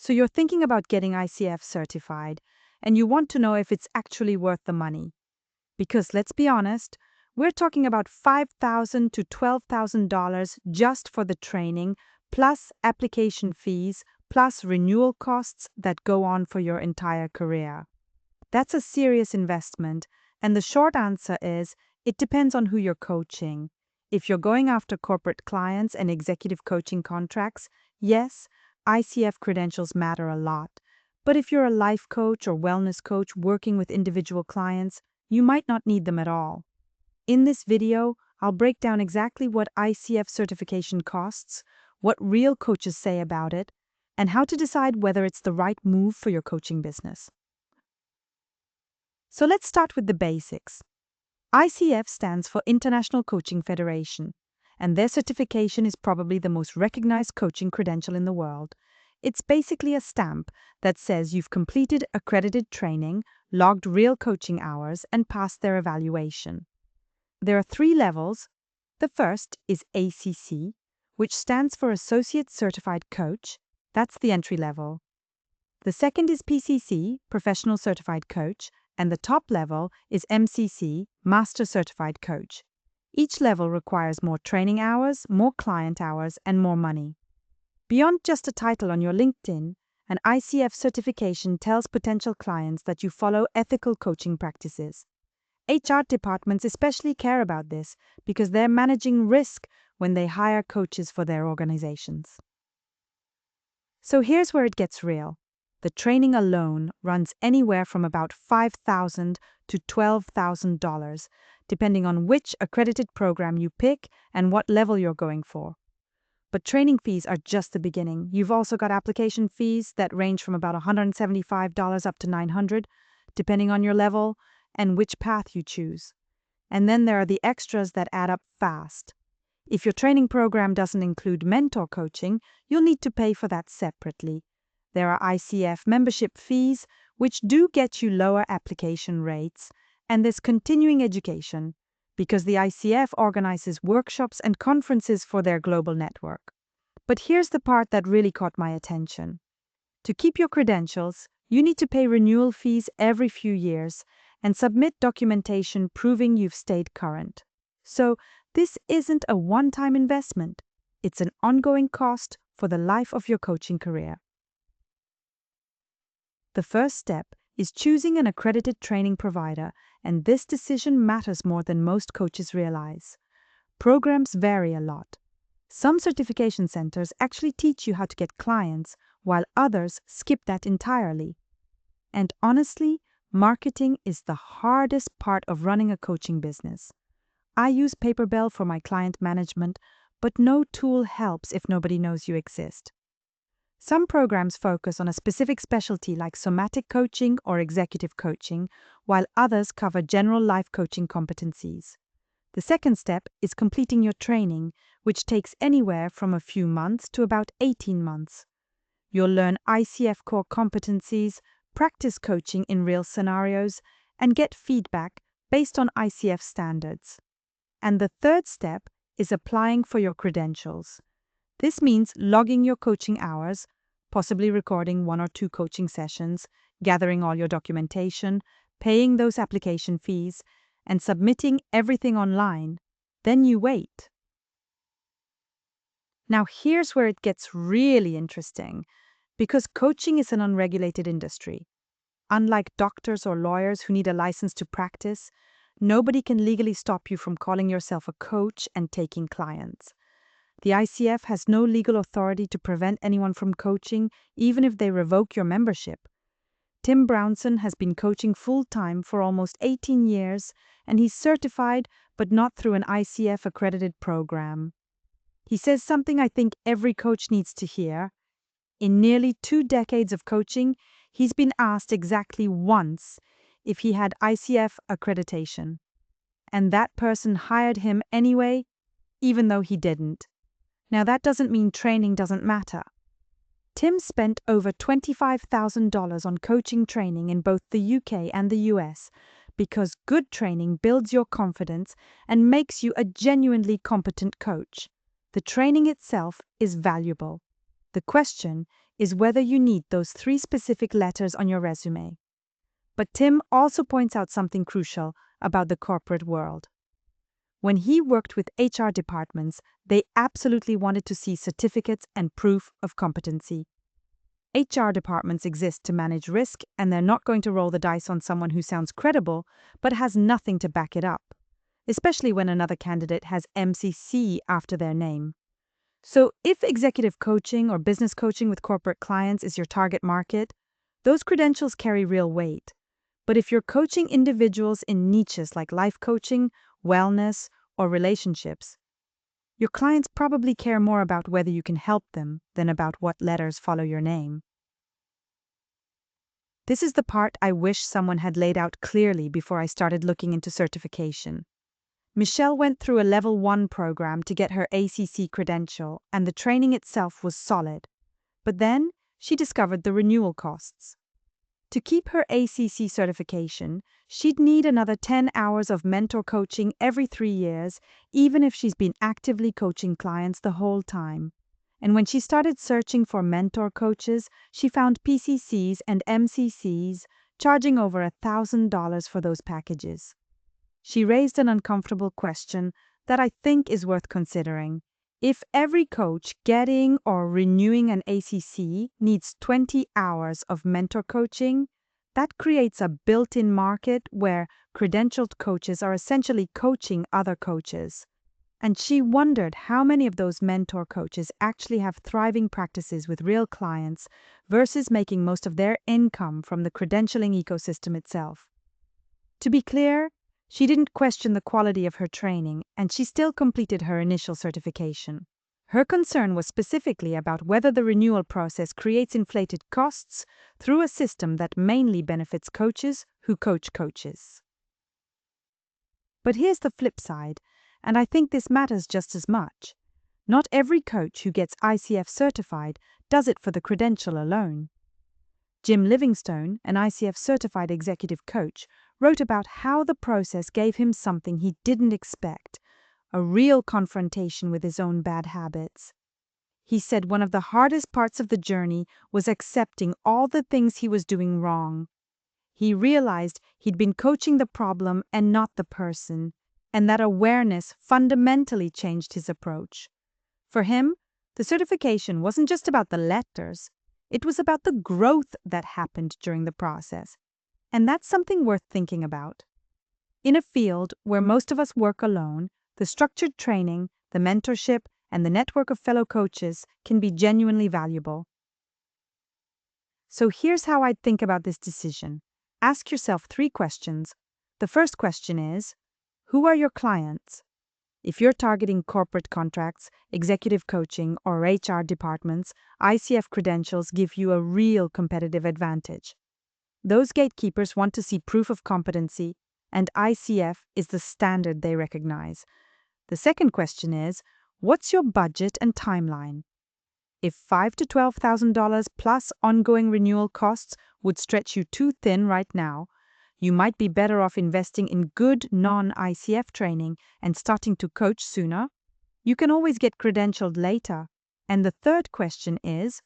So you're thinking about getting ICF certified, and you want to know if it's actually worth the money. Because let's be honest, we're talking about $5,000 to $12,000 just for the training, plus application fees, plus renewal costs that go on for your entire career. That's a serious investment, and the short answer is it depends on who you're coaching. If you're going after corporate clients and executive coaching contracts, yes, ICF credentials matter a lot. But if you're a life coach or wellness coach working with individual clients, you might not need them at all. In this video, I'll break down exactly what ICF certification costs, what real coaches say about it, and how to decide whether it's the right move for your coaching business. So let's start with the basics. ICF stands for International Coaching Federation, and their certification is probably the most recognized coaching credential in the world. It's basically a stamp that says you've completed accredited training, logged real coaching hours, and passed their evaluation. There are 3 levels. The first is ACC, which stands for Associate Certified Coach. That's the entry level. The second is PCC, Professional Certified Coach, and the top level is MCC, Master Certified Coach. Each level requires more training hours, more client hours, and more money. Beyond just a title on your LinkedIn, an ICF certification tells potential clients that you follow ethical coaching practices. HR departments especially care about this because they're managing risk when they hire coaches for their organizations. So here's where it gets real. The training alone runs anywhere from about $5,000 to $12,000, depending on which accredited program you pick and what level you're going for. But training fees are just the beginning. You've also got application fees that range from about $175 up to $900, depending on your level and which path you choose. And then there are the extras that add up fast. If your training program doesn't include mentor coaching, you'll need to pay for that separately. There are ICF membership fees, which do get you lower application rates, and there's continuing education, because the ICF organizes workshops and conferences for their global network. But here's the part that really caught my attention. To keep your credentials, you need to pay renewal fees every few years and submit documentation proving you've stayed current. So, this isn't a one-time investment. It's an ongoing cost for the life of your coaching career. The first step is choosing an accredited training provider, and this decision matters more than most coaches realize. Programs vary a lot. Some certification centers actually teach you how to get clients, while others skip that entirely. And honestly, marketing is the hardest part of running a coaching business. I use Paperbell for my client management, but no tool helps if nobody knows you exist. Some programs focus on a specific specialty like somatic coaching or executive coaching, while others cover general life coaching competencies. The second step is completing your training, which takes anywhere from a few months to about 18 months. You'll learn ICF core competencies, practice coaching in real scenarios, and get feedback based on ICF standards. And the third step is applying for your credentials. This means logging your coaching hours, possibly recording 1 or 2 coaching sessions, gathering all your documentation, paying those application fees, and submitting everything online. Then you wait. Now here's where it gets really interesting, because coaching is an unregulated industry. Unlike doctors or lawyers who need a license to practice, nobody can legally stop you from calling yourself a coach and taking clients. The ICF has no legal authority to prevent anyone from coaching, even if they revoke your membership. Tim Brownson has been coaching full-time for almost 18 years, and he's certified, but not through an ICF-accredited program. He says something I think every coach needs to hear. In nearly 2 decades of coaching, he's been asked exactly once if he had ICF accreditation. And that person hired him anyway, even though he didn't. Now that doesn't mean training doesn't matter. Tim spent over $25,000 on coaching training in both the UK and the US because good training builds your confidence and makes you a genuinely competent coach. The training itself is valuable. The question is whether you need those 3 specific letters on your resume. But Tim also points out something crucial about the corporate world. When he worked with HR departments, they absolutely wanted to see certificates and proof of competency. HR departments exist to manage risk, and they're not going to roll the dice on someone who sounds credible but has nothing to back it up, especially when another candidate has MCC after their name. So if executive coaching or business coaching with corporate clients is your target market, those credentials carry real weight. But if you're coaching individuals in niches like life coaching, wellness, or relationships, your clients probably care more about whether you can help them than about what letters follow your name. This is the part I wish someone had laid out clearly before I started looking into certification. Michelle went through a level 1 program to get her ACC credential, and the training itself was solid. But then she discovered the renewal costs. To keep her ACC certification, she'd need another 10 hours of mentor coaching every 3 years, even if she's been actively coaching clients the whole time. And when she started searching for mentor coaches, she found PCCs and MCCs charging over $1,000 for those packages. She raised an uncomfortable question that I think is worth considering. If every coach getting or renewing an ACC needs 20 hours of mentor coaching, that creates a built-in market where credentialed coaches are essentially coaching other coaches. And she wondered how many of those mentor coaches actually have thriving practices with real clients versus making most of their income from the credentialing ecosystem itself. To be clear, she didn't question the quality of her training, and she still completed her initial certification. Her concern was specifically about whether the renewal process creates inflated costs through a system that mainly benefits coaches who coach coaches. But here's the flip side, and I think this matters just as much. Not every coach who gets ICF certified does it for the credential alone. Jim Livingstone, an ICF certified executive coach, wrote about how the process gave him something he didn't expect, a real confrontation with his own bad habits. He said one of the hardest parts of the journey was accepting all the things he was doing wrong. He realized he'd been coaching the problem and not the person, and that awareness fundamentally changed his approach. For him, the certification wasn't just about the letters, it was about the growth that happened during the process. And that's something worth thinking about. In a field where most of us work alone, the structured training, the mentorship, and the network of fellow coaches can be genuinely valuable. So here's how I'd think about this decision. Ask yourself 3 questions. The first question is, who are your clients? If you're targeting corporate contracts, executive coaching, or HR departments, ICF credentials give you a real competitive advantage. Those gatekeepers want to see proof of competency, and ICF is the standard they recognize. The second question is, what's your budget and timeline? If $5,000 to $12,000 plus ongoing renewal costs would stretch you too thin right now, you might be better off investing in good non-ICF training and starting to coach sooner. You can always get credentialed later. And the third question is,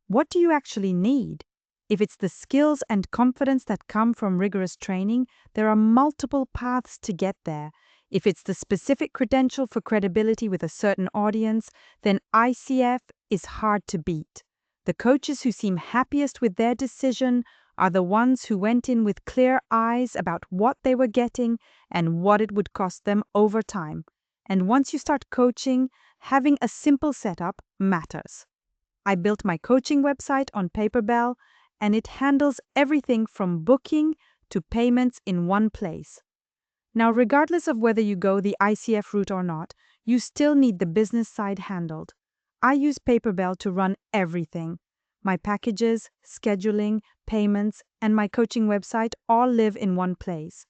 what do you actually need? If it's the skills and confidence that come from rigorous training, there are multiple paths to get there. If it's the specific credential for credibility with a certain audience, then ICF is hard to beat. The coaches who seem happiest with their decision are the ones who went in with clear eyes about what they were getting and what it would cost them over time. And once you start coaching, having a simple setup matters. I built my coaching website on Paperbell, and it handles everything from booking to payments in one place. Now, regardless of whether you go the ICF route or not, you still need the business side handled. I use Paperbell to run everything. My packages, scheduling, payments, and my coaching website all live in one place.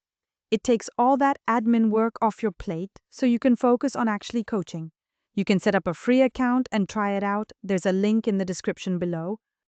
It takes all that admin work off your plate so you can focus on actually coaching. You can set up a free account and try it out. There's a link in the description below.